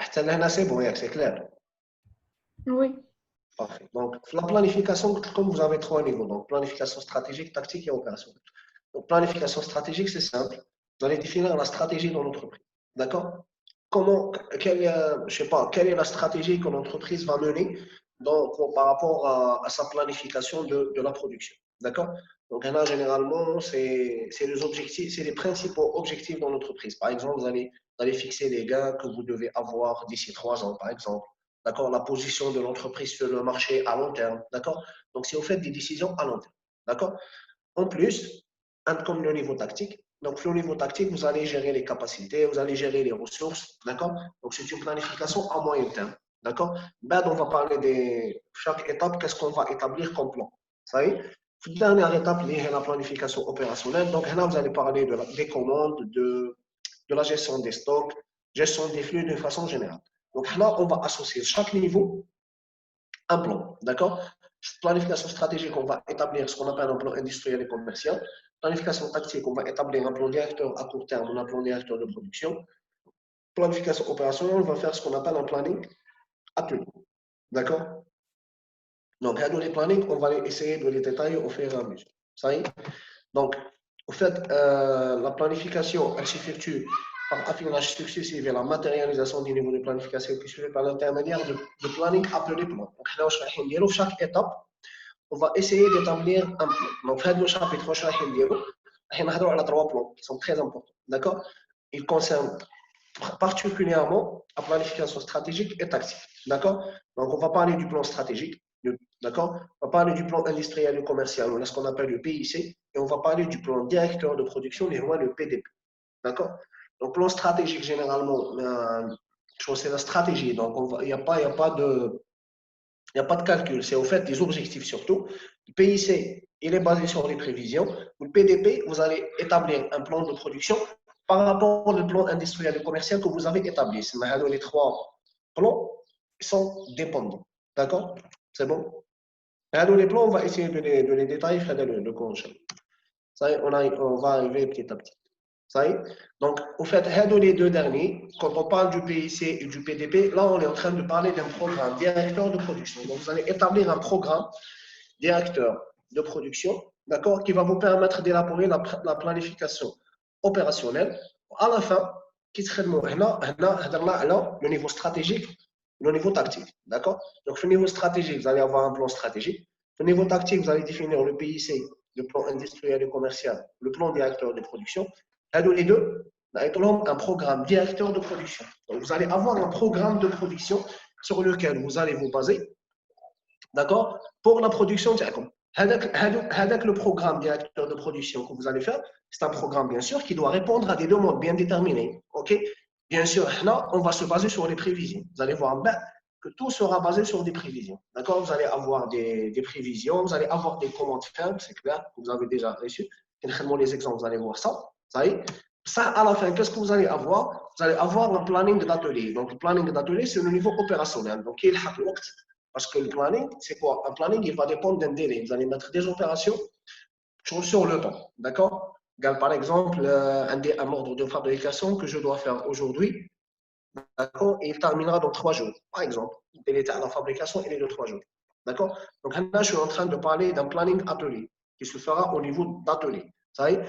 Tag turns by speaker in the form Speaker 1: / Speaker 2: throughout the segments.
Speaker 1: c'est bon, c'est clair.
Speaker 2: Oui.
Speaker 1: Parfait. Donc, la planification, comme vous avez trois niveaux, donc planification stratégique, tactique et opérationnelle. Donc, planification stratégique, c'est simple. Vous allez définir la stratégie de l'entreprise. D'accord? Je sais pas, quelle est la stratégie que l'entreprise va mener par rapport à sa planification de la production. D'accord? Donc, là, généralement, c'est les objectifs, c'est les principaux objectifs de l'entreprise. Par exemple, vous allez fixer les gains que vous devez avoir d'ici 3 ans, par exemple. D'accord? La position de l'entreprise sur le marché à long terme. D'accord? Donc, si vous faites des décisions à long terme. D'accord? En plus, comme le niveau tactique, donc le niveau tactique, vous allez gérer les capacités, vous allez gérer les ressources. D'accord? Donc, c'est une planification à moyen terme. D'accord? Ben, on va parler de chaque étape, qu'est-ce qu'on va établir comme plan. Ça y est? La dernière étape, c'est la planification opérationnelle. Donc, là, vous allez parler des commandes, de la gestion des stocks, gestion des flux d'une façon générale. Donc là, on va associer chaque niveau un plan. D'accord? Planification stratégique, on va établir ce qu'on appelle un plan industriel et commercial. Planification tactique, on va établir un plan directeur à court terme, un plan directeur de production. Planification opérationnelle, on va faire ce qu'on appelle un planning atelier. D'accord? Donc, à les plannings, on va essayer de les détailler au fur et à mesure. Ça y est? Donc, en fait, la planification, elle s'effectue par affinage successif et la matérialisation du niveau de planification qui se fait par l'intermédiaire de planning appelé plan. Donc, chaque étape, on va essayer d'établir un plan. Donc, dans le chapitre, on va 3 plans qui sont très importants. D'accord? Ils concernent particulièrement la planification stratégique et tactique. D'accord? Donc, on va parler du plan stratégique. D'accord? On va parler du plan industriel et commercial, on a ce qu'on appelle le PIC, et on va parler du plan directeur de production, le PDP. D'accord? Donc, plan stratégique, généralement, c'est la stratégie. Donc, il n'y a pas de calcul. C'est au fait des objectifs surtout. Le PIC, il est basé sur les prévisions. Le PDP, vous allez établir un plan de production par rapport au plan industriel et commercial que vous avez établi. Les 3 plans sont dépendants. D'accord? C'est bon? Les plans, on va essayer de les détailler le cours. Ça y est, on va arriver petit à petit. Ça y est? Donc, au fait, les 2 derniers, quand on parle du PIC et du PDP, là, on est en train de parler d'un programme directeur de production. Donc, vous allez établir un programme directeur de production, d'accord, qui va vous permettre d'élaborer la planification opérationnelle. À la fin, qui serait le niveau stratégique, le niveau tactique, d'accord? Donc, au niveau stratégique, vous allez avoir un plan stratégique. Au niveau tactique, vous allez définir le PIC, le plan industriel et commercial, le plan directeur de production. Les deux, un programme directeur de production. Donc, vous allez avoir un programme de production sur lequel vous allez vous baser, d'accord, pour la production directement. Avec le programme directeur de production que vous allez faire, c'est un programme, bien sûr, qui doit répondre à des demandes bien déterminées. OK? Bien sûr, là, on va se baser sur les prévisions. Vous allez voir que tout sera basé sur des prévisions. D'accord? Vous allez avoir des prévisions, vous allez avoir des commandes fermes, c'est clair, que vous avez déjà reçues. Les exemples, vous allez voir ça. Ça y est. Ça, à la fin, qu'est-ce que vous allez avoir? Vous allez avoir un planning d'atelier. Donc, le planning d'atelier, c'est le niveau opérationnel. Donc, il y a le parce que le planning, c'est quoi? Un planning, il va dépendre d'un délai. Vous allez mettre des opérations sur le temps. D'accord? Par exemple, un ordre de fabrication que je dois faire aujourd'hui, d'accord? Et il terminera dans 3 jours, par exemple. Le délai de la fabrication, il est de 3 jours. D'accord? Donc là, je suis en train de parler d'un planning atelier qui se fera au niveau d'atelier. Ça y est?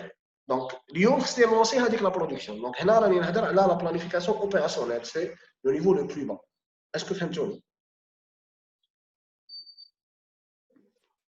Speaker 1: Donc, Lyon, c'est lancé avec la production. Donc, là, la planification opérationnelle, c'est le niveau le plus bas. Est-ce que vous avez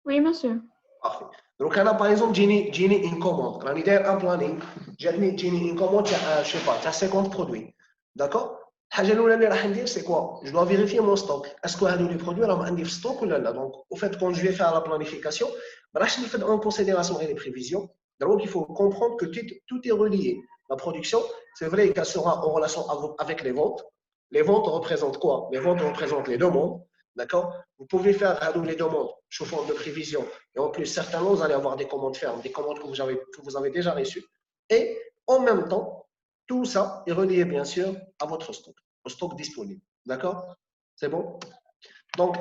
Speaker 2: Oui, monsieur.
Speaker 1: Parfait. Donc, là, par exemple, j'ai une commande. On a un planning. J'ai une commande, je ne sais pas, tu as 50 produits. D'accord? C'est quoi? Je dois vérifier mon stock. Est-ce que les produits sont en stock ou là? Donc, au fait, quand je vais faire la planification, je vais en considération les prévisions. Donc, il faut comprendre que tout est relié. La production, c'est vrai qu'elle sera en relation avec les ventes. Les ventes représentent quoi? Les ventes représentent les demandes. D'accord? Vous pouvez faire les demandes sous forme de prévision. Et en plus, certainement, vous allez avoir des commandes fermes, des commandes que vous avez déjà reçues. Et en même temps, tout ça est relié, bien sûr, à votre stock, au stock disponible. D'accord? C'est bon? Donc,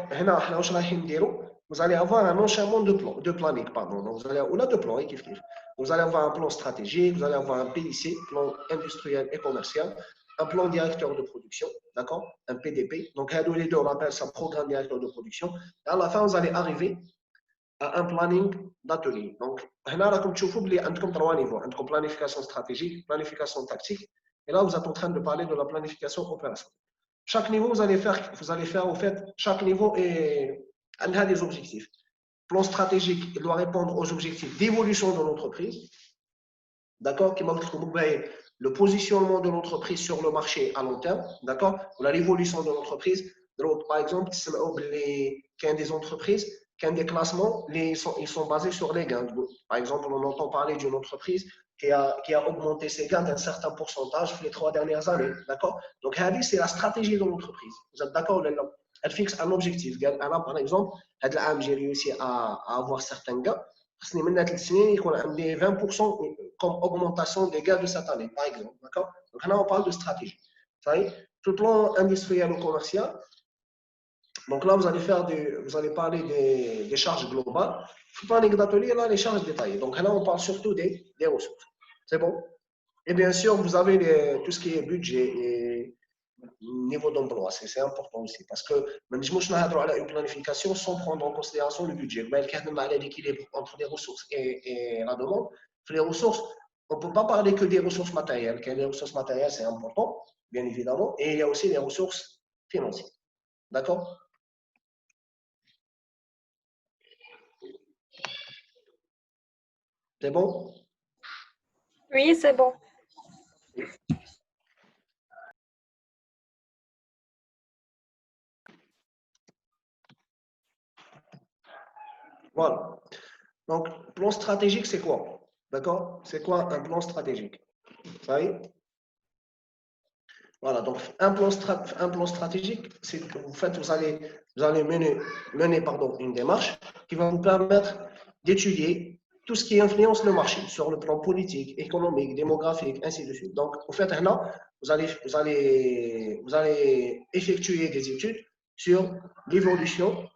Speaker 1: vous allez avoir un enchaînement de planning. Pardon. Donc, vous allez avoir deux plans. Vous allez avoir un plan stratégique, vous allez avoir un PIC, plan industriel et commercial. un plan directeur de production, d'accord? Un PDP. Donc, les deux, on appelle ça programme directeur de production. Et à la fin, vous allez arriver à un planning d'atelier. Donc, là, comme tu vois, il y a trois niveaux. Entre planification stratégique, planification tactique. Et là, vous êtes en train de parler de la planification opérationnelle. Chaque niveau, vous allez faire, au fait, chaque niveau a des objectifs. Plan stratégique, il doit répondre aux objectifs d'évolution de l'entreprise. D'accord? Qui montre le positionnement de l'entreprise sur le marché à long terme. D'accord? L'évolution de l'entreprise. Donc, par exemple, il y a des entreprises, qui ont des classements, ils sont basés sur les gains. Par exemple, on entend parler d'une entreprise qui a augmenté ses gains d'un certain pourcentage les 3 dernières années. D'accord? Donc, c'est la stratégie de l'entreprise. Vous êtes d'accord? Elle fixe un objectif. Par exemple, j'ai réussi à avoir certains gains. Il y a 20% comme augmentation des gains de cette année, par exemple. D'accord? Donc là, on parle de stratégie. Sur le plan industriel ou commercial, donc là, vous allez parler des charges globales. Sur le plan d'atelier, là, les charges détaillées. Donc là, on parle surtout des ressources. C'est bon? Et bien sûr, vous avez tout ce qui est budget et niveau d'emploi. C'est important aussi. Parce que même si je ne une planification sans prendre en considération le budget, l'équilibre entre les ressources et la demande. Les ressources, on ne peut pas parler que des ressources matérielles. Les ressources matérielles, c'est important, bien évidemment. Et il y a aussi les ressources financières. D'accord? C'est bon?
Speaker 3: Oui, c'est bon.
Speaker 1: Voilà. Donc, plan stratégique, c'est quoi? D'accord? C'est quoi un plan stratégique? Vous savez? Voilà, donc un plan stratégique, c'est en fait, vous allez mener une démarche qui va vous permettre d'étudier tout ce qui influence le marché sur le plan politique, économique, démographique, ainsi de suite. Donc, en fait, là, vous allez effectuer des études sur l'évolution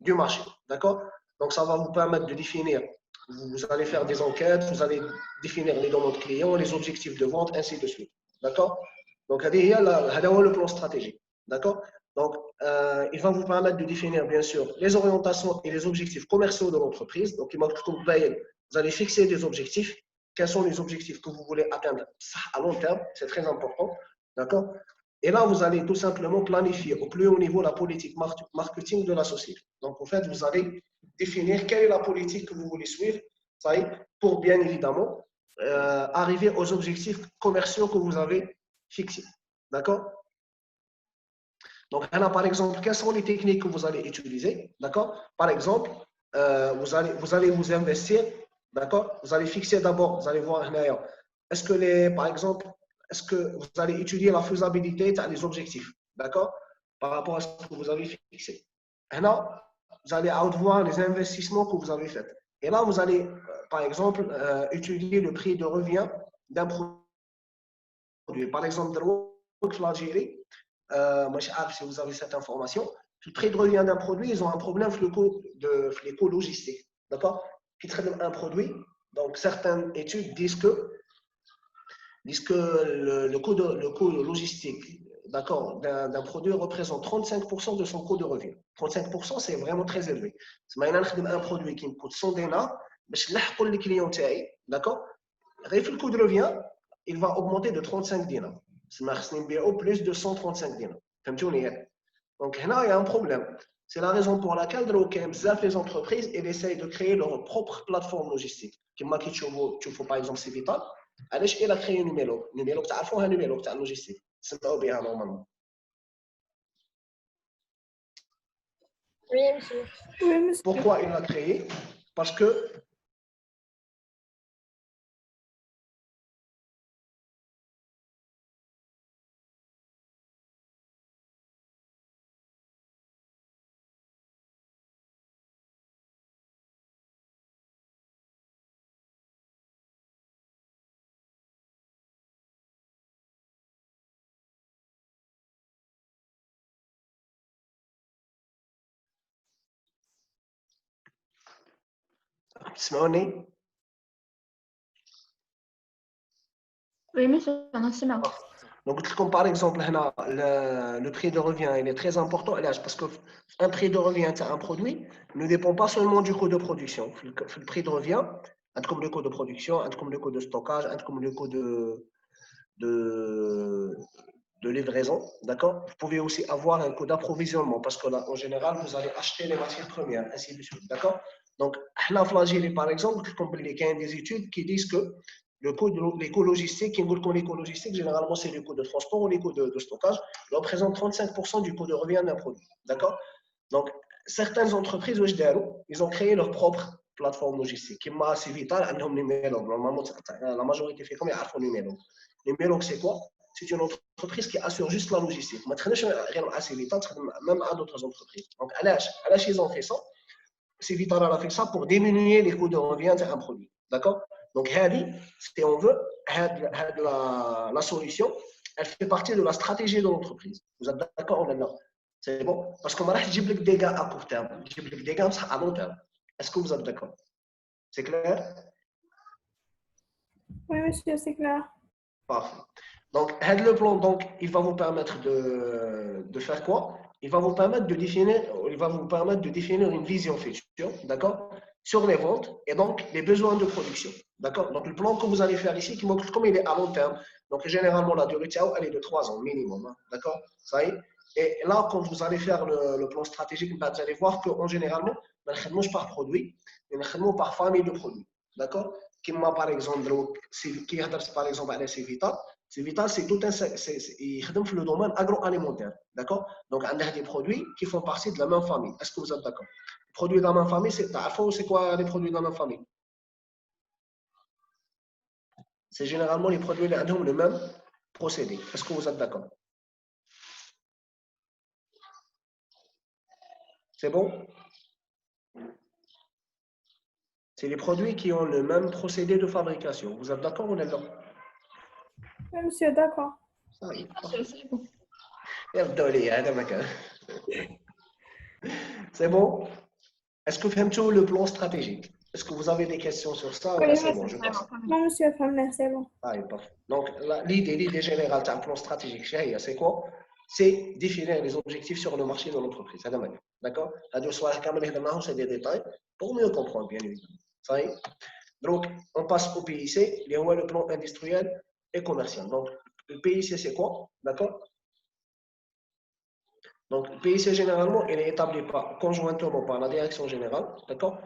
Speaker 1: du marché. D'accord? Donc, ça va vous permettre de définir, vous allez faire des enquêtes, vous allez définir les demandes clients, les objectifs de vente, ainsi de suite. D'accord? Donc, il y a le plan stratégique. D'accord? Donc, il va vous permettre de définir, bien sûr, les orientations et les objectifs commerciaux de l'entreprise. Donc, vous allez fixer des objectifs. Quels sont les objectifs que vous voulez atteindre à long terme? C'est très important. D'accord? Et là, vous allez tout simplement planifier au plus haut niveau la politique marketing de la société. Donc, en fait, vous allez définir quelle est la politique que vous voulez suivre pour bien évidemment arriver aux objectifs commerciaux que vous avez fixés. D'accord? Donc, là, par exemple, quelles sont les techniques que vous allez utiliser? D'accord? Par exemple, vous allez vous investir. D'accord? Vous allez fixer d'abord, vous allez voir, est-ce que par exemple, est-ce que vous allez étudier la faisabilité des objectifs? D'accord? Par rapport à ce que vous avez fixé. Là, vous allez voir les investissements que vous avez faits. Et là, vous allez, par exemple, étudier le prix de revient d'un produit. Par exemple, l'Algérie, moi, je sais pas si vous avez cette information, le prix de revient d'un produit, ils ont un problème avec les coûts logistiques. D'accord? Qui traitent un produit. Donc, certaines études disent que le coût logistique d'un produit représente 35% de son coût de revient. 35%, c'est vraiment très élevé. C'est un produit qui me coûte 100 dinars, mais je l'ai les clients, d'accord? Le coût de revient, il va augmenter de 35 dinars. C'est plus de 135 dinars. Donc, là, il y a un problème. C'est la raison pour laquelle les entreprises essayent de créer leur propre plateforme logistique. Comme tu fais par exemple Civital, علاش il a créé un numéro تعرفوها numéro تاع اللوجيستيك تسمعوا بها normalement.
Speaker 3: Oui, monsieur.
Speaker 2: Oui, monsieur.
Speaker 1: Pourquoi il l'a créé? Parce que تسمعوني؟
Speaker 2: Oui, monsieur. أنا سمعت.
Speaker 1: Donc, comme par exemple, le prix de revient il est très important parce qu'un prix de revient un produit ne dépend pas seulement du coût de production. Le prix de revient, comme le coût de production, comme le coût de stockage, comme le coût de, de livraison, d'accord? Vous pouvez aussi avoir un coût d'approvisionnement parce que là, en général, vous allez acheter les matières premières, ainsi de suite, d'accord? Donc, la flagellée, par exemple, comme il y a des études qui disent que le coût de l'éco logistique, l'éco logistique, généralement, c'est le coût de transport ou les coûts de stockage, représente 35% du coût de revient d'un produit, d'accord? Donc, certaines entreprises, ils ont créé leur propre plateforme logistique. Qui m'a assez vital, normalement, la majorité fait comme ils ont numéro. Numéro, c'est quoi? C'est une entreprise qui assure juste la logistique. Même à d'autres entreprises. Donc, à l'âge, ils ont fait ça. C'est vital à fait ça pour diminuer les coûts de revient d'un produit. D'accord? Donc, si on veut, la solution, elle fait partie de la stratégie de l'entreprise. Vous êtes d'accord maintenant? C'est bon? Parce qu'on va dire des dégâts à court terme, des dégâts à long terme. Est-ce que vous êtes d'accord? C'est clair?
Speaker 2: Oui, monsieur, c'est clair.
Speaker 1: Parfait. Donc, le plan, donc, il va vous permettre de faire quoi? Il va vous permettre de définir une vision future, d'accord, sur les ventes et donc les besoins de production, d'accord. Donc, le plan que vous allez faire ici, comme il est à long terme, donc généralement la durée elle est de 3 ans minimum, hein, d'accord. Ça y est. Et là, quand vous allez faire le plan stratégique, vous allez voir qu'en généralement, on ne travaille pas par produit, mais on travaille par famille de produits, d'accord. Qui m'a par exemple, qui par exemple à Civita. Civita, c'est tout un, il dans le domaine agroalimentaire, d'accord. Donc, on a des produits qui font partie de la même famille. Est-ce que vous êtes d'accord? Les produits de la même famille, c'est quoi les produits de la même famille? C'est généralement les produits qui ont le même procédé. Est-ce que vous êtes d'accord? C'est bon? C'est les produits qui ont le même procédé de fabrication. Vous êtes d'accord ou non?
Speaker 2: Oui, monsieur, d'accord.
Speaker 1: Oui,
Speaker 2: Monsieur, c'est bon.
Speaker 1: c'est bon? Est-ce que vous faites tout le plan stratégique? Est-ce que vous avez des questions sur ça?
Speaker 2: Oui,
Speaker 1: Là, c'est bon,
Speaker 2: monsieur,
Speaker 1: je
Speaker 2: c'est
Speaker 1: passe.
Speaker 2: bon. Non, monsieur, c'est bon.
Speaker 1: Ah, parfait. Donc, l'idée générale d'un plan stratégique, c'est quoi? C'est définir les objectifs sur le marché de l'entreprise. D'accord? C'est des détails pour mieux comprendre, bien évidemment. Ça y est. Donc, on passe au PIC, il y a le plan industriel et commercial. Donc, le PIC, c'est quoi? D'accord? Donc, le PIC, généralement, il est établi conjointement par la direction générale, d'accord?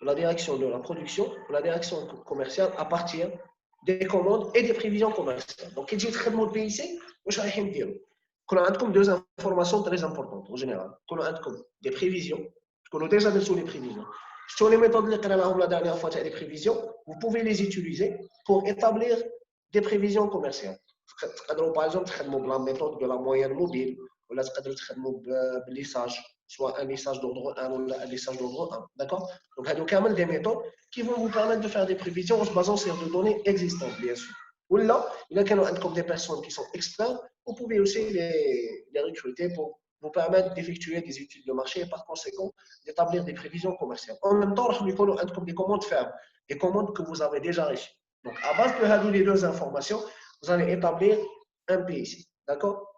Speaker 1: La direction de la production, la direction commerciale à partir des commandes et des prévisions commerciales. Donc, quand je dis traitement de PIC, je vais vous dire. Nous avons deux informations très importantes en général. Nous avons des prévisions, nous avons déjà sur les prévisions. Sur les méthodes que nous avons la dernière fois, les prévisions, vous pouvez les utiliser pour établir des prévisions commerciales. Par exemple, la méthode de la moyenne mobile, ou le lissage, soit un lissage d'ordre 1 ou un lissage d'ordre 1. D'accord? Donc, il y a quand même des méthodes qui vont vous permettre de faire des prévisions en se basant sur des données existantes, bien sûr. Ou là, il y a quand même des personnes qui sont experts, vous pouvez aussi les recruter pour vous permettre d'effectuer des études de marché et par conséquent d'établir des prévisions commerciales. En même temps, il y a des commandes fermes, des commandes que vous avez déjà reçues. Donc, à base de les deux informations, vous allez établir un PIC. D'accord?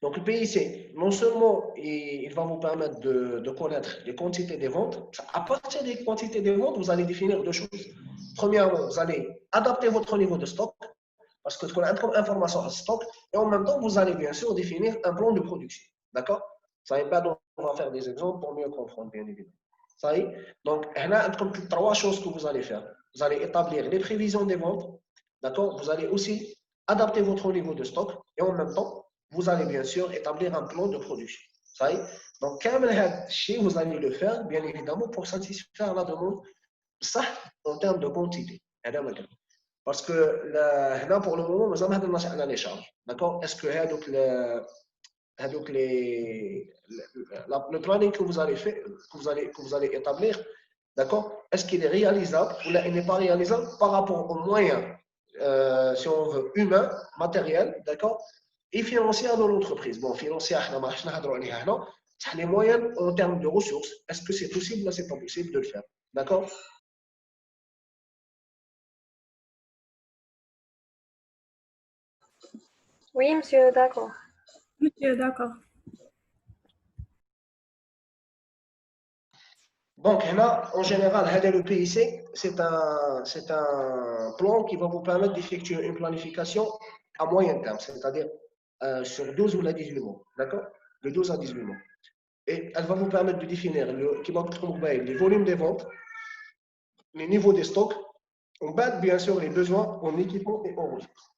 Speaker 1: Donc, le PIC, non seulement il va vous permettre de connaître les quantités des ventes, à partir des quantités des ventes, vous allez définir deux choses. Premièrement, vous allez adapter votre niveau de stock, parce que vous avez information à stock, et en même temps, vous allez bien sûr définir un plan de production. D'accord? Ça y est, on va faire des exemples pour mieux comprendre, bien évidemment. Ça y est? Donc, il y a trois choses que vous allez faire. Vous allez établir les prévisions des ventes. D'accord? Vous allez aussi adapter votre niveau de stock, et en même temps, vous allez bien sûr établir un plan de production. Ça y est? Donc, vous allez le faire, bien évidemment, pour satisfaire la demande, ça, en termes de quantité. Parce que là, pour le moment, nous avons les charges. D'accord? Est-ce que le planning que vous allez faire, que vous allez établir, d'accord? Est-ce qu'il est réalisable ou là, il n'est pas réalisable par rapport aux moyens, si on veut, humains, matériels, d'accord? Et financiers de l'entreprise. Bon, financiers, les moyens en termes de ressources, est-ce que c'est possible? Là, c'est pas possible de le faire. D'accord?
Speaker 3: Oui, monsieur, d'accord.
Speaker 2: Monsieur, d'accord.
Speaker 1: Donc, là, en général, le PIC, c'est un plan qui va vous permettre d'effectuer une planification à moyen terme, c'est-à-dire sur 12 ou 18 mois. D'accord? De 12 à 18 mois. Et elle va vous permettre de définir les volumes des ventes, les niveaux des stocks, on bat bien sûr les besoins en équipement et en ressources.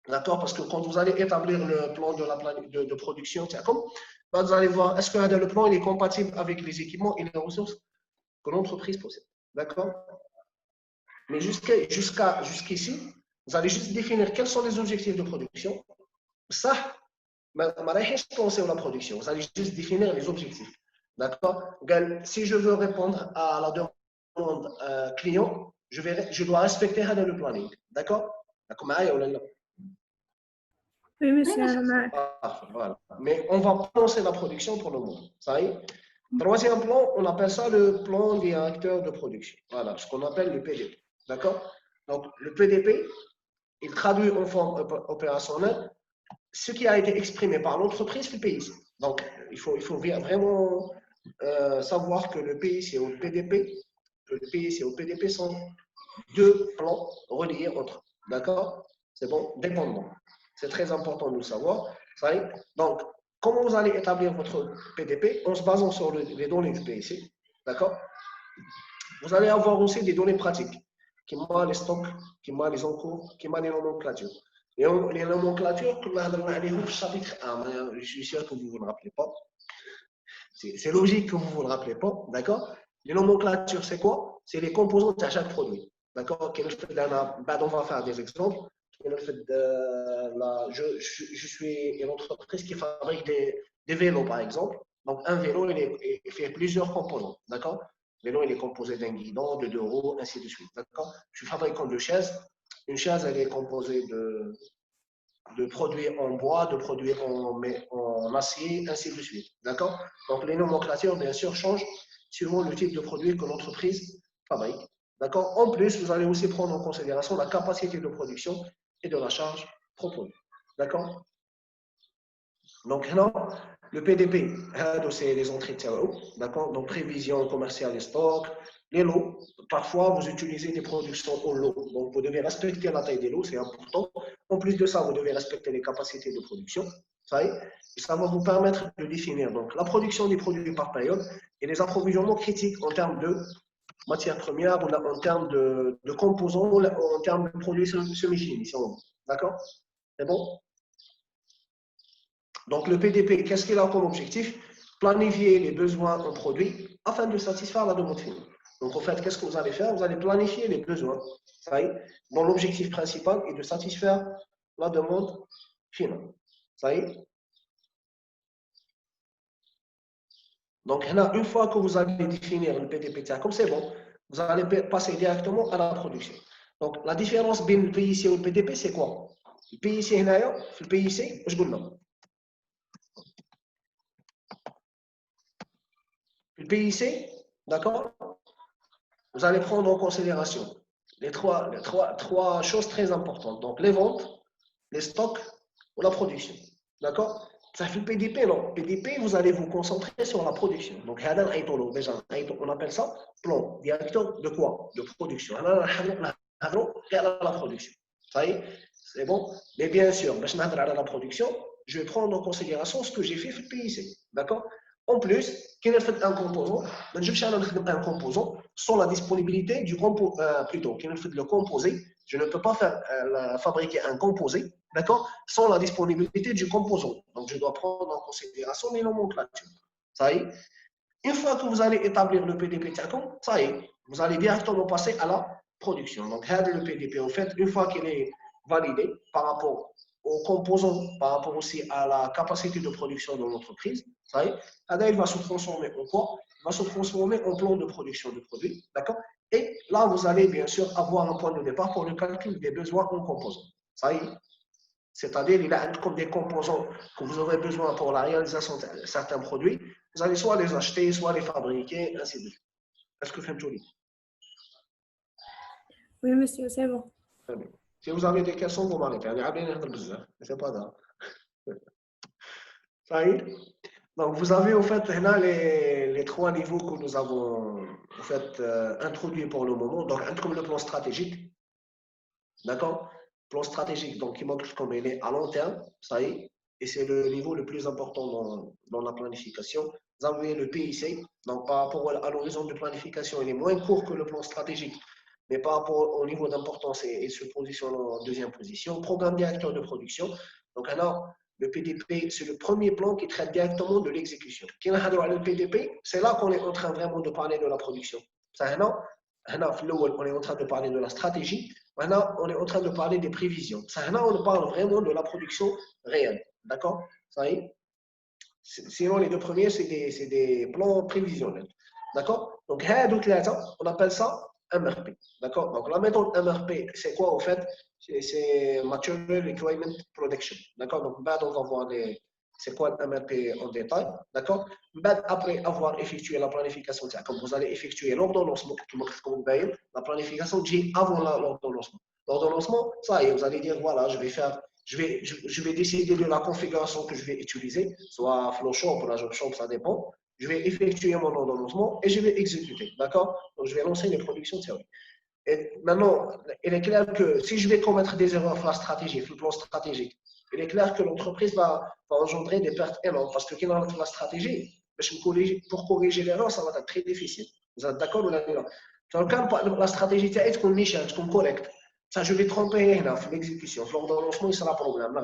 Speaker 1: D'accord? Parce que quand vous allez établir le plan de production, vous allez voir est-ce que le plan il est compatible avec les équipements et les ressources que l'entreprise possède. D'accord? Mais jusqu'ici, vous allez juste définir quels sont les objectifs de production. Ça, penser à la production. Vous allez juste définir les objectifs. D'accord? Si je veux répondre à la demande client, je dois respecter le planning. D'accord? D'accord?
Speaker 2: Oui, monsieur.
Speaker 1: Voilà. Mais on va pas lancer la production pour le moment. Ça y est. Troisième plan, on appelle ça le plan directeur de production. Voilà, ce qu'on appelle le PDP. D'accord? Donc, le PDP, il traduit en forme opérationnelle ce qui a été exprimé par l'entreprise, le PIC. Donc, il faut vraiment savoir que le PIC et le PDP, sont deux plans reliés entre eux. D'accord? C'est bon? Dépendants. C'est très important de le savoir. Ça y est. Donc, comment vous allez établir votre PDP en se basant sur les données du PIC? D'accord? Vous allez avoir aussi des données pratiques, qui sont les stocks, qui sont les encours, qui sont les nomenclatures. Les nomenclatures, je suis sûr que vous ne vous le rappelez pas. C'est logique que vous ne vous le rappelez pas, d'accord? Les nomenclatures, c'est quoi? C'est les composants à chaque produit, d'accord? On va faire des exemples. Je suis une entreprise qui fabrique des vélos, par exemple. Donc, un vélo, il fait plusieurs composants, d'accord? Le vélo, il est composé d'un guidon, de deux roues, ainsi de suite, d'accord? Je suis fabricant de chaises. Une chaise, elle est composée de produits en bois, de produits en acier, ainsi de suite. D'accord? Donc, les nomenclatures, bien sûr, changent suivant le type de produit que l'entreprise fabrique. D'accord? En plus, vous allez aussi prendre en considération la capacité de production et de la charge proposée. D'accord? Donc, là, le PDP, c'est les entrées de TAO, d'accord? Donc, prévision commerciale et stock, les lots. Parfois, vous utilisez des productions en lot. Donc, vous devez respecter la taille des lots, c'est important. En plus de ça, vous devez respecter les capacités de production. Ça y est. Et ça va vous permettre de définir donc, la production des produits par période et les approvisionnements critiques en termes de matières premières, en termes de composants, en termes de produits semi-finis. D'accord? C'est bon? Donc, le PDP, qu'est-ce qu'il a comme objectif? Planifier les besoins en produits afin de satisfaire la demande finale. Donc, en fait, qu'est-ce que vous allez faire? Vous allez planifier les besoins. Ça y est, dont l'objectif principal est de satisfaire la demande finale. Ça y est. Donc, là, une fois que vous allez définir le PDP, comme c'est bon, vous allez passer directement à la production. Donc, la différence entre le PIC et le PDP, c'est quoi? Le PIC, le PIC, je vous le dis. Le PIC, d'accord? Vous allez prendre en considération les trois choses très importantes. Donc, les ventes, les stocks ou la production. D'accord? Ça fait le PDP, non? PDP, vous allez vous concentrer sur la production. Donc, déjà, on appelle ça plan directeur de quoi? De production. La production. Ça y est, c'est bon? Mais bien sûr, la production, je vais prendre en considération ce que j'ai fait le PIC. D'accord? En plus, quand on fait un composant, un composant sans la disponibilité du composé, plutôt, quand on fait le composé, je ne peux pas fabriquer un composé, d'accord, sans la disponibilité du composant. Donc, je dois prendre en considération les nomenclatures. Ça y est. Une fois que vous allez établir le PDP, ça y est, vous allez directement passer à la production. Donc, le PDP, en fait, une fois qu'il est validé par rapport aux composants, par rapport aussi à la capacité de production de l'entreprise, ça y est, il va se transformer en quoi? Il va se transformer en plan de production de produits, d'accord? Et là, vous allez bien sûr avoir un point de départ pour le calcul des besoins en composants. Ça y est. C'est-à-dire, il y a comme des composants que vous aurez besoin pour la réalisation de certains produits. Vous allez soit les acheter, soit les fabriquer, ainsi de suite. Est-ce que vous faites joli?
Speaker 2: Oui, monsieur, c'est bon.
Speaker 1: Très bien. Si vous avez des questions, vous m'arrêtez. C'est pas grave. Ça y est. Donc, vous avez au fait là, les trois niveaux que nous avons en fait, introduits pour le moment. Donc, un comme le plan stratégique. D'accord? Plan stratégique, donc il montre comme il est à long terme, ça y est, et c'est le niveau le plus important dans la planification. Vous avez le PIC, donc par rapport à l'horizon de planification, il est moins court que le plan stratégique, mais par rapport au niveau d'importance, il se positionne en deuxième position. Programme directeur de production, donc alors, le PDP, c'est le premier plan qui traite directement de l'exécution. Le PDP, c'est là qu'on est en train vraiment de parler de la production. Ça, non? On est en train de parler de la stratégie. Maintenant, on est en train de parler des prévisions. Ça, maintenant, on parle vraiment de la production réelle. D'accord? Ça y est? Sinon, les deux premiers, c'est des plans prévisionnels. D'accord? Donc, on appelle ça MRP. D'accord? Donc, la méthode MRP, c'est quoi, au fait? C'est Material Requirement Production. D'accord? Donc, on va voir c'est quoi le MRP en détail. D'accord? Après avoir effectué la planification, comme vous allez effectuer l'ordonnancement, la planification dit avant l'ordonnancement. L'ordonnancement, ça y est, vous allez dire, voilà, je vais décider de la configuration que je vais utiliser, soit Flowshop ou la JobShop, ça dépend. Je vais effectuer mon ordonnancement et je vais exécuter. D'accord? Donc, je vais lancer les productions de service. Et maintenant, il est clair que si je vais commettre des erreurs sur la stratégie, sur le plan stratégique, il est clair que l'entreprise va engendrer des pertes énormes parce que dans la stratégie, pour corriger l'erreur, ça va être très difficile. Vous êtes d'accord ou là? Dans le cas de la stratégie, c'est qu'on échange, qu'on collecte. Ça, je vais tromper dans l'exécution. Lors de lancement, il sera un problème.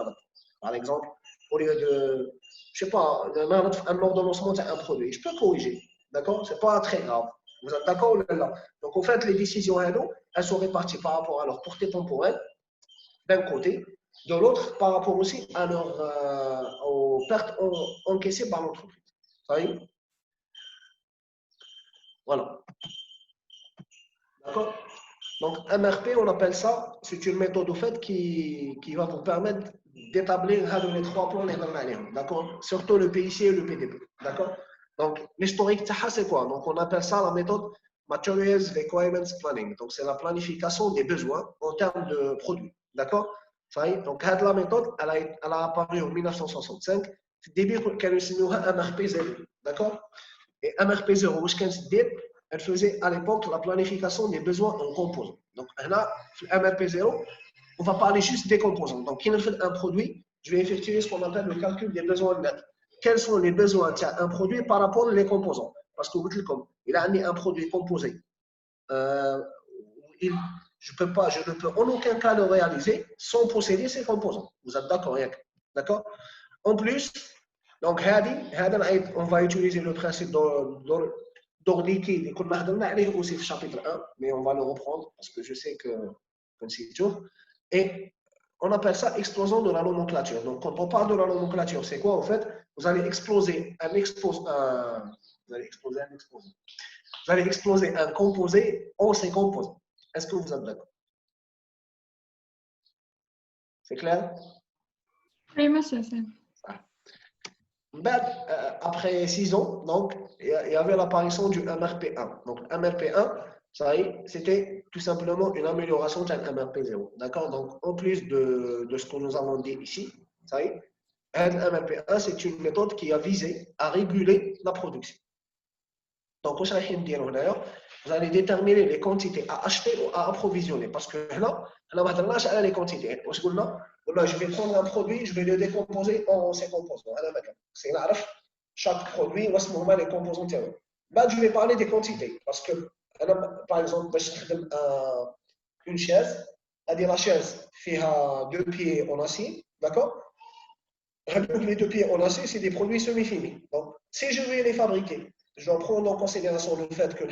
Speaker 1: Par exemple, au lieu de, je sais pas, un ordonnancement, c'est un produit. Je peux corriger. D'accord? C'est pas très grave. Vous êtes d'accord ou là? Donc, en fait, les décisions, elles sont réparties par rapport à leur portée temporelle, d'un côté, de l'autre, par rapport aussi à aux pertes encaissées par l'entreprise. Ça y est? Voilà. D'accord? Donc, MRP, on appelle ça, c'est une méthode au fait qui va vous permettre d'établir les trois plans. D'accord? Surtout le PIC et le PDP. D'accord? Donc, l'historique, c'est quoi? Donc, on appelle ça la méthode Materials Requirements Planning. Donc, c'est la planification des besoins en termes de produits. D'accord? Donc, la méthode, elle a apparu en 1965. C'est début qu'elle se nomme MRP0. D'accord? Et MRP0, elle faisait à l'époque la planification des besoins en composants. Donc, là, MRP0, on va parler juste des composants. Donc, quand on fait un produit, je vais effectuer ce qu'on appelle le calcul des besoins nets. Quels sont les besoins d'un produit par rapport aux composants? Parce que vous dites comme, il a mis un produit composé. Je ne peux en aucun cas le réaliser sans posséder ces composants. Vous êtes d'accord? D'accord? En plus, donc, on va utiliser le principe d'or liquide. On a aussi le chapitre 1, mais on va le reprendre parce que je sais que c'est dur. Et on appelle ça explosion de la nomenclature. Donc, quand on parle de la nomenclature, c'est quoi en fait? Vous allez exploser un composé en ses composants. Est-ce que vous êtes d'accord? C'est clair?
Speaker 3: Oui, monsieur.
Speaker 1: Après 6 ans, donc, il y avait l'apparition du MRP1. Donc, MRP1, ça y est, c'était tout simplement une amélioration de MRP0. D'accord? Donc, en plus de ce que nous avons dit ici, ça y est, MRP1, c'est une méthode qui a visé à réguler la production. Donc, vous allez déterminer les quantités à acheter ou à approvisionner. Parce que là, on a les quantités. Je vais prendre un produit, je vais le décomposer en ses composants. C'est là, chaque produit, on va les composants. Là, je vais parler des quantités. Parce que, par exemple, une chaise, la chaise fait 2 pieds en acier, d'accord? Les 2 pieds en acier, c'est des produits semi-finis. Donc, si je vais les fabriquer, je dois prendre en considération le fait que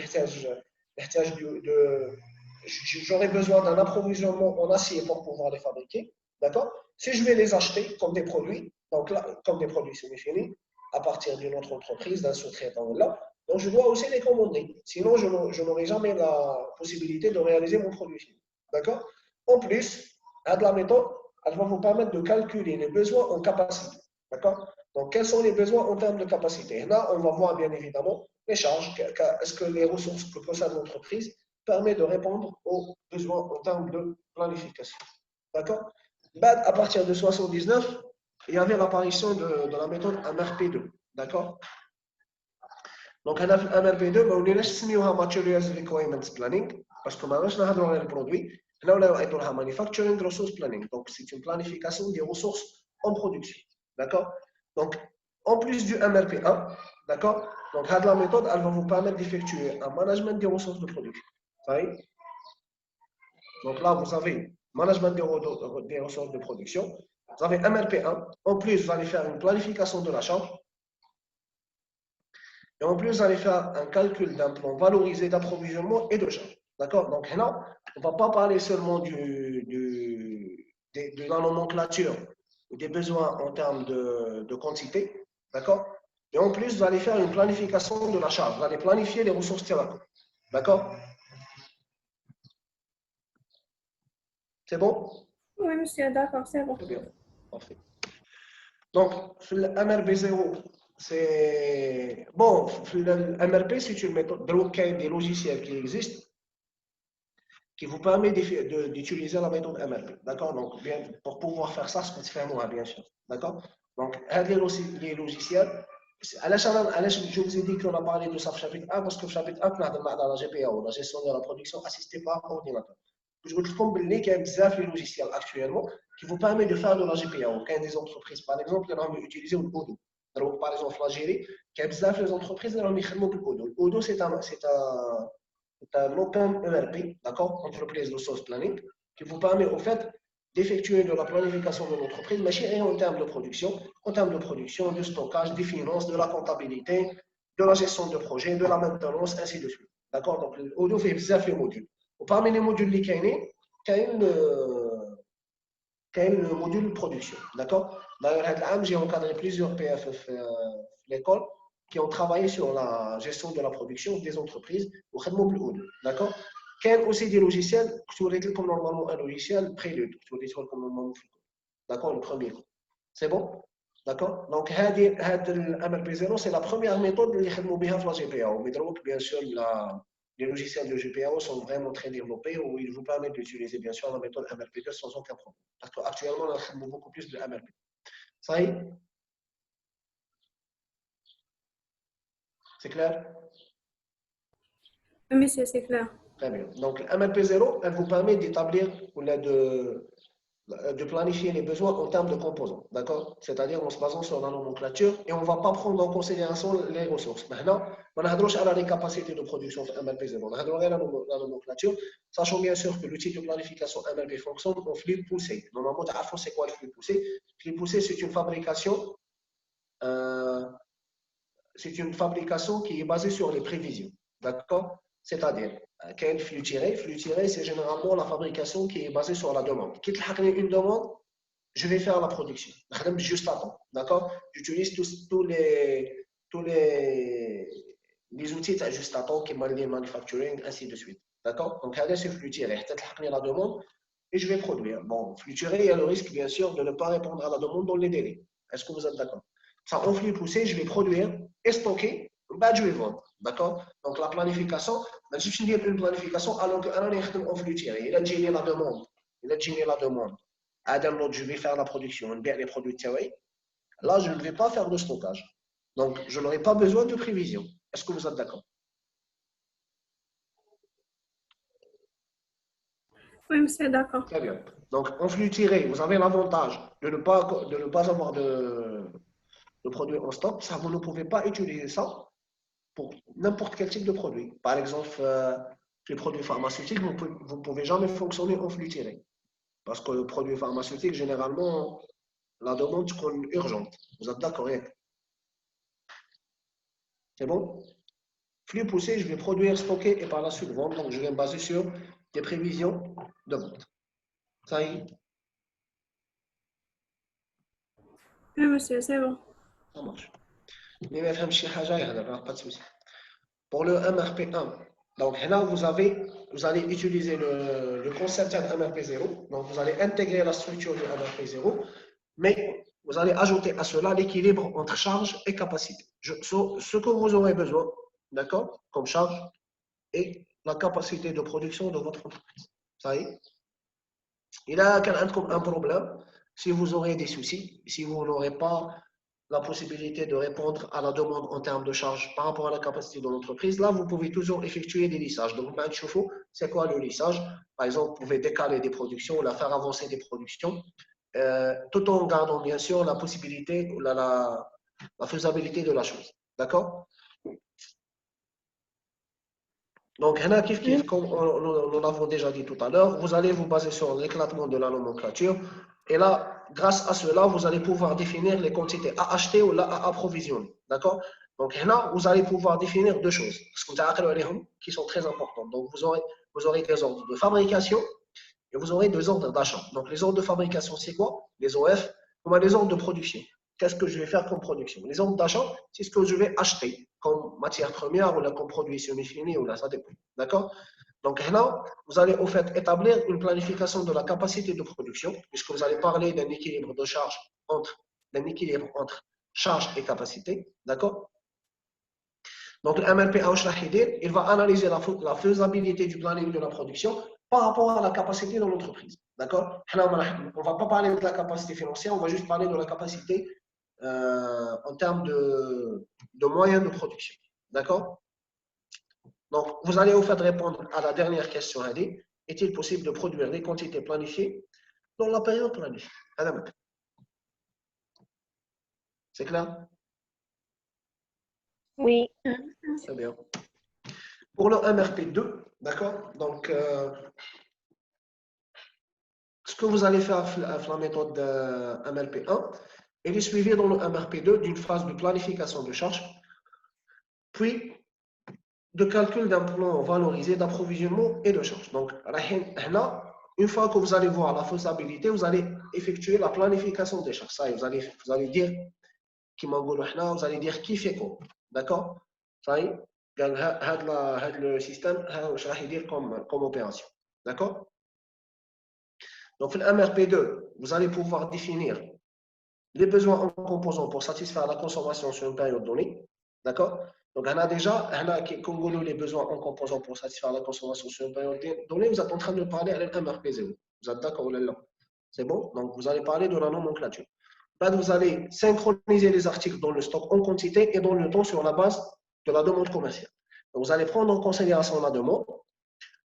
Speaker 1: j'aurai besoin d'un approvisionnement en acier pour pouvoir les fabriquer. D'accord? Si je vais les acheter comme des produits, donc là, comme des produits semi-finis, à partir d'une autre entreprise, d'un sous-traitant là, donc je dois aussi les commander. Sinon, je n'aurai jamais la possibilité de réaliser mon produit fini. D'accord? En plus, la méthode, elle va vous permettre de calculer les besoins en capacité. D'accord? Donc, quels sont les besoins en termes de capacité? Là, on va voir bien évidemment les charges. Est-ce que les ressources que possède l'entreprise permettent de répondre aux besoins en termes de planification? D'accord? À partir de 79, il y avait l'apparition de la méthode MRP2. D'accord? Donc, on a fait MRP2, mais on a mis Materials Requirements Planning, parce que maintenant, on a le produit. Là, on a Manufacturing Resource Planning. Donc, c'est une planification des ressources en production. D'accord? Donc, en plus du MRP1, d'accord? Donc, la méthode, elle va vous permettre d'effectuer un management des ressources de production. Donc là, vous avez management des ressources de production. Vous avez MRP1. En plus, vous allez faire une planification de la charge. Et en plus, vous allez faire un calcul d'un plan valorisé d'approvisionnement et de charge. D'accord? Donc là, on ne va pas parler seulement de la nomenclature ou des besoins en termes de quantité. D'accord? Et en plus, vous allez faire une planification de la charge. Vous allez planifier les ressources thérapeutiques. D'accord? C'est bon?
Speaker 2: Oui, monsieur, d'accord, c'est bon.
Speaker 1: Très bien. Parfait. Donc, le MRP0, c'est. Bon, le MRP, c'est une méthode. Donc, il y a des logiciels qui existent qui vous permet d'utiliser la méthode MRP. D'accord? Donc, bien, pour pouvoir faire ça, c'est faire moi, bien sûr. D'accord? Donc, les logiciels. Je vous ai dit qu'on a parlé de ça au chapitre 1 parce que le chapitre 1, on a dans la GPAO, la gestion de la production assistée par ordinateur. Je vous dis qu'il y a des logiciels actuellement qui vous permettent de faire de la GPAO. Quand des entreprises, par exemple, elles vont utiliser le Odoo. Donc, par exemple, l'Algérie, il y a des entreprises qui vont utiliser le Odoo. Odoo, c'est un open ERP, d'accord, Entreprise Resource Planning, qui vous permet au fait d'effectuer de la planification de l'entreprise, mais en termes de production, du stockage, des finances, de la comptabilité, de la gestion de projet, de la maintenance, ainsi de suite. D'accord? Donc, Odoo fait plusieurs modules. Parmi les modules qui il y a le module production. D'accord? D'ailleurs, j'ai encadré plusieurs PFF l'école qui ont travaillé sur la gestion de la production des entreprises au Khadmoub Odoo. D'accord? Il y a aussi des logiciels, comme normalement un logiciel Prélude, comme normalement. D'accord? Le premier. C'est bon? D'accord? Donc, MRP0, c'est la première méthode qui est la GPAO. Mais donc, bien sûr, les logiciels de GPAO sont vraiment très développés où ils vous permettent d'utiliser, bien sûr, la méthode MRP2 sans aucun problème. Parce qu'actuellement, on a beaucoup plus de MRP. Ça y est? C'est clair?
Speaker 2: Oui, monsieur, c'est clair.
Speaker 1: Très bien. Donc, MRP0, elle vous permet d'établir ou de planifier les besoins en termes de composants, d'accord? C'est-à-dire en se basant sur la nomenclature et on ne va pas prendre en considération les ressources. Maintenant, on n'a pas les capacités de production de MLP0. On a la nomenclature, sachant bien sûr que l'outil de planification MLP fonctionne en flux poussé. Normalement, c'est quoi le flux poussé? Le flux poussé, c'est une fabrication qui est basée sur les prévisions, d'accord? C'est-à-dire, quel flux tiré? Flux tiré, c'est généralement la fabrication qui est basée sur la demande. Quitte à une demande, je vais faire la production. Juste à temps, d'accord? J'utilise tous les outils de juste à temps qui m'ont les manufacturing, ainsi de suite. D'accord? Donc, c'est flux tiré. Peut-être la demande et je vais produire. Bon, flux tiré, il y a le risque, bien sûr, de ne pas répondre à la demande dans les délais. Est-ce que vous êtes d'accord? Ça, en flux poussé, je vais produire et stocker, je vais vendre. D'accord? Donc, la planification, je vais dire une planification alors qu'on est en flux tiré. Il a géré la demande. Je vais faire la production, les produits de là, je ne vais pas faire de stockage. Donc, je n'aurai pas besoin de prévision. Est-ce que vous êtes d'accord?
Speaker 2: Oui, monsieur, d'accord.
Speaker 1: Très bien. Donc, en flux tiré, vous avez l'avantage de ne pas avoir de produits en stock. Ça, vous ne pouvez pas utiliser ça pour n'importe quel type de produit. Par exemple, les produits pharmaceutiques, vous ne pouvez jamais fonctionner en flux tiré. Parce que le produit pharmaceutique, généralement, la demande est urgente. Vous êtes d'accord? C'est bon? Flux poussé, je vais produire, stocker et par la suite vendre. Donc, je vais me baser sur des prévisions de vente. Ça y est,
Speaker 2: Oui, monsieur, c'est bon.
Speaker 1: ça marche. Mais pas de souci. Pour le MRP1, donc là, vous allez utiliser le concept de MRP0. Donc, vous allez intégrer la structure du MRP0, mais vous allez ajouter à cela l'équilibre entre charge et capacité. Ce que vous aurez besoin, d'accord, comme charge et la capacité de production de votre entreprise. Ça y est? Il y a un problème, si vous aurez des soucis, si vous n'aurez pas la possibilité de répondre à la demande en termes de charge par rapport à la capacité de l'entreprise, là, vous pouvez toujours effectuer des lissages. Donc, c'est quoi le lissage? Par exemple, vous pouvez décaler des productions ou la faire avancer des productions, tout en gardant bien sûr la possibilité, la faisabilité de la chose. D'accord? Donc, comme nous l'avons déjà dit tout à l'heure, vous allez vous baser sur l'éclatement de la nomenclature. Et là, grâce à cela, vous allez pouvoir définir les quantités à acheter ou à approvisionner. D'accord? Donc, là, vous allez pouvoir définir deux choses qui sont très importantes. Donc, vous aurez des ordres de fabrication et vous aurez des ordres d'achat. Donc, les ordres de fabrication, c'est quoi? Les OF, comme les ordres de production. Qu'est-ce que je vais faire comme production? Les ordres d'achat, c'est ce que je vais acheter comme matière première ou là, comme produit semi-fini ou là, ça dépend. D'accord? Donc là, vous allez au fait établir une planification de la capacité de production, puisque vous allez parler d'un équilibre de charge entre charge et capacité. D'accord? Donc le MLP il va analyser la faisabilité du planning de la production par rapport à la capacité de l'entreprise. D'accord? On ne va pas parler de la capacité financière, on va juste parler de la capacité en termes de moyens de production. D'accord? Donc, vous allez au fait répondre à la dernière question. Est-il possible de produire les quantités planifiées dans la période planifiée? C'est clair?
Speaker 4: Oui.
Speaker 1: Très bien. Pour le MRP2, d'accord? Donc, ce que vous allez faire avec la méthode MLP1, elle est suivie dans le MRP2 d'une phase de planification de charge, puis de calcul d'un plan valorisé d'approvisionnement et de charge. Donc, une fois que vous allez voir la faisabilité, vous allez effectuer la planification des charges. Ça, vous allez dire vous allez dire qui fait quoi. D'accord? Ça y est, le système, je vais dire comme opération. D'accord? Donc, le MRP2, vous allez pouvoir définir les besoins en composants pour satisfaire la consommation sur une période donnée. D'accord? Donc, on a déjà, les besoins en composants pour satisfaire la consommation sur une période donnée, vous êtes en train de parler à l'MRP0. Vous êtes d'accord ou là? C'est bon? Donc, vous allez parler de la nomenclature. Là, vous allez synchroniser les articles dans le stock en quantité et dans le temps sur la base de la demande commerciale. Donc, vous allez prendre en considération la demande.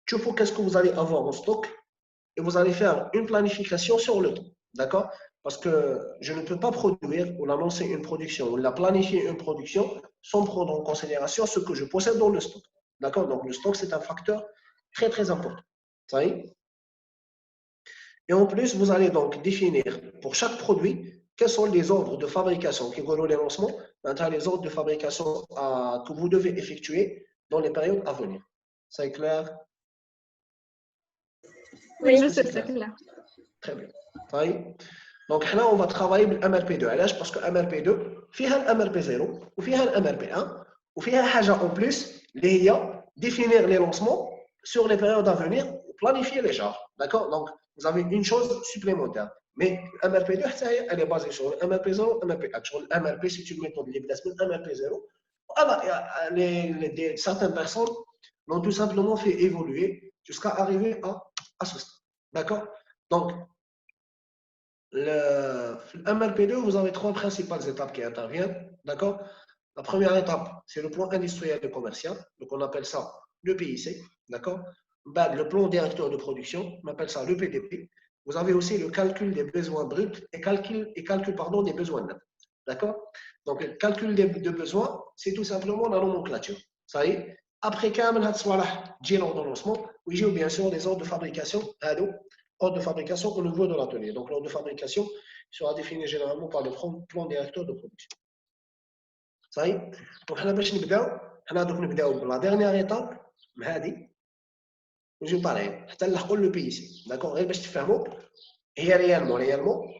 Speaker 1: Tu faut qu'est-ce que vous allez avoir en stock et vous allez faire une planification sur le temps. D'accord? Parce que je ne peux pas produire ou lancer une production ou la planifier une production sans prendre en considération ce que je possède dans le stock. D'accord? Donc, le stock, c'est un facteur très, très important. Ça y est? Et en plus, vous allez donc définir pour chaque produit quels sont les ordres de fabrication qui vont les lancements, les ordres de fabrication que vous devez effectuer dans les périodes à venir. Ça est clair?
Speaker 3: Oui, monsieur, c'est clair.
Speaker 1: Très bien. Ça y est? Donc là, on va travailler avec MRP2. Parce que MRP2, il y a MRP0, il y a MRP1, il y a حاجة en plus, définir les lancements sur les périodes à venir, planifier les charges. D'accord? Donc, vous avez une chose supplémentaire. Mais MRP2, elle est basée sur MRP0, MRP1. Sur MRP, c'est une méthode libre MRP0. Certaines personnes l'ont tout simplement fait évoluer jusqu'à arriver à ce stade. D'accord? Donc, le MRP2, vous avez trois principales étapes qui interviennent. D'accord? La première étape, c'est le plan industriel et commercial. Donc, on appelle ça le PIC. D'accord? Le plan directeur de production, on appelle ça le PDP. Vous avez aussi le calcul des besoins bruts et calcul des besoins nets. D'accord? Donc, le calcul des besoins, c'est tout simplement la nomenclature. Ça y est. Après, j'ai l'ordonnancement, où j'ai bien sûr les ordres de fabrication, ordre de fabrication au niveau de l'atelier. Donc, l'ordre de fabrication sera défini généralement par le plan directeur de production. Ça y est. Donc, on va la dernière étape, je pareil, le pays. D'accord? Et je te fais un mot. Et réellement,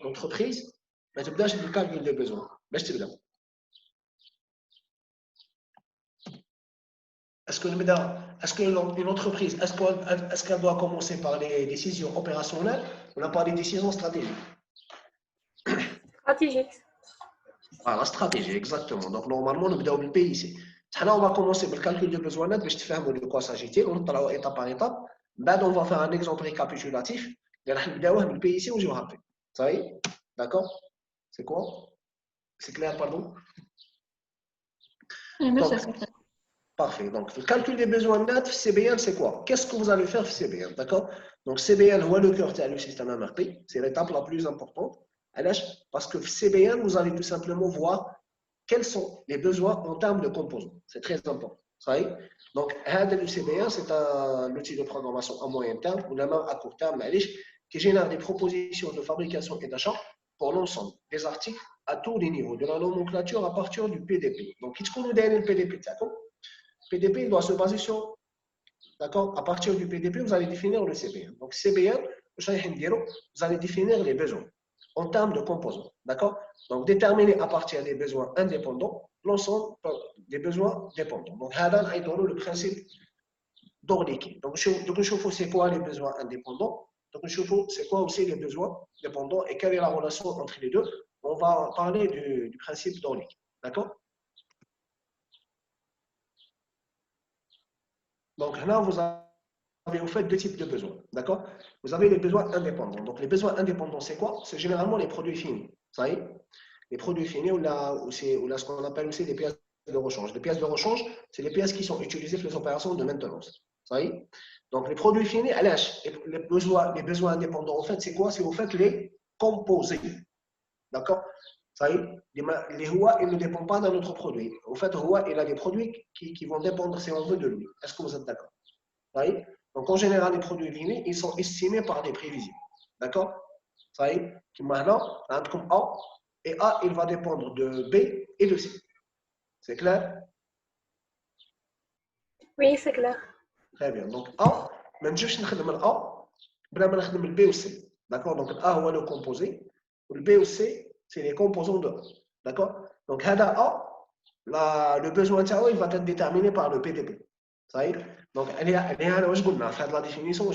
Speaker 1: l'entreprise, mais tu peux le calcul des besoins. Est-ce qu'une entreprise, est-ce qu'elle doit commencer par les décisions opérationnelles ou par les décisions stratégiques?
Speaker 2: Stratégique.
Speaker 1: Voilà, stratégie, exactement. Donc, normalement, nous devons le PIC. On va commencer par le calcul de besoins nets, je te fais de quoi s'agit-il, on va étape par étape. On va faire un exemple récapitulatif Le pays ici où je vais rappeler. Ça y est? D'accord? C'est quoi? C'est clair, pardon?
Speaker 3: Oui, monsieur,
Speaker 1: Donc,
Speaker 3: c'est clair.
Speaker 1: parfait. Donc, le calcul des besoins nets, CBN, c'est quoi? Qu'est-ce que vous allez faire CBN? D'accord? Donc, CBN, ou le cœur du système MRP, c'est l'étape la plus importante. Parce que CBN, vous allez tout simplement voir quels sont les besoins en termes de composants. C'est très important. Ça y est? Donc, le CBN, c'est un outil de programmation à moyen terme ou même à court terme, qui génère des propositions de fabrication et d'achat pour l'ensemble des articles à tous les niveaux de la nomenclature à partir du PDP. Donc, qu'est-ce qu'on nous donne le PDP? D'accord? PDP il doit se baser sur, d'accord, à partir du PDP, vous allez définir le CBN. Donc, CBN, vous allez définir les besoins en termes de composants, d'accord? Donc, déterminer à partir des besoins indépendants l'ensemble des besoins dépendants. Donc, le principe d'Orlik. Donc, c'est quoi les besoins indépendants? Donc, c'est quoi aussi les besoins dépendants et quelle est la relation entre les deux? On va parler du principe d'Orlik, d'accord? Donc, là, vous avez en fait deux types de besoins, d'accord? Vous avez les besoins indépendants. Donc, les besoins indépendants, c'est quoi? C'est généralement les produits finis. Ça y est? Les produits finis ou ce qu'on appelle aussi les pièces de rechange. Les pièces de rechange, c'est les pièces qui sont utilisées pour les opérations de maintenance. Ça y est? Donc, les produits finis, les besoins indépendants, en fait, c'est quoi? C'est en fait les composés. D'accord? Ça y est? Les HUA, ils ne dépendent pas d'un autre produit. En fait, HUA, il a des produits qui vont dépendre, si on veut, de lui. Est-ce que vous êtes d'accord? Ça y est? Donc, en général, les produits finis, ils sont estimés par des prévisibles. D'accord? Ça y est? Maintenant, comme A, et A, il va dépendre de B et de C. C'est clair?
Speaker 2: Oui, c'est clair.
Speaker 1: Très bien. Donc, A, même je vais le A, je vais le B ou C. D'accord? Donc, A, on va le composer. Le B ou C, c'est les composants de A. D'accord? Donc, A, le besoin de il va être déterminé par le PDP. Ça y est? Donc, la définition,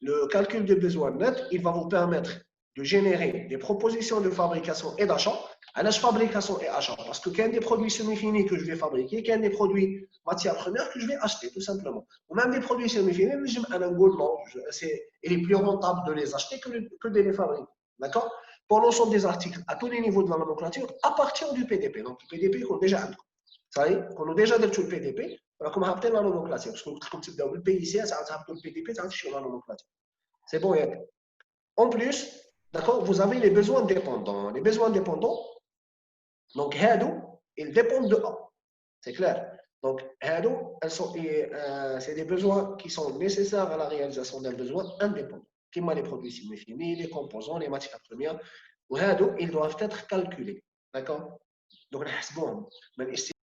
Speaker 1: le calcul des besoins nets, il va vous permettre de générer des propositions de fabrication et d'achat. À la fabrication et achat, parce que quand des produits semi-finis que je vais fabriquer, quand des produits matières premières que je vais acheter, tout simplement. Ou même des produits semi-finis, il est plus rentable de les acheter que de les fabriquer. D'accord? Pour l'ensemble des articles, à tous les niveaux de la nomenclature, à partir du PDP. Donc, le PDP, on a déjà un. Ça y est, on a déjà dit le PDP, comme on la nomenclature. Parce que comme tu dis, le PIC, ça a le PDP, ça a sur la nomenclature. C'est bon, Yann. En plus, d'accord, vous avez les besoins dépendants. Les besoins dépendants, donc, ils dépendent de A. C'est clair. Donc, c'est des besoins qui sont nécessaires à la réalisation d'un besoin indépendant. Comme les produits semi-finis, les composants, les matières premières. Ils doivent être calculés. D'accord? Donc,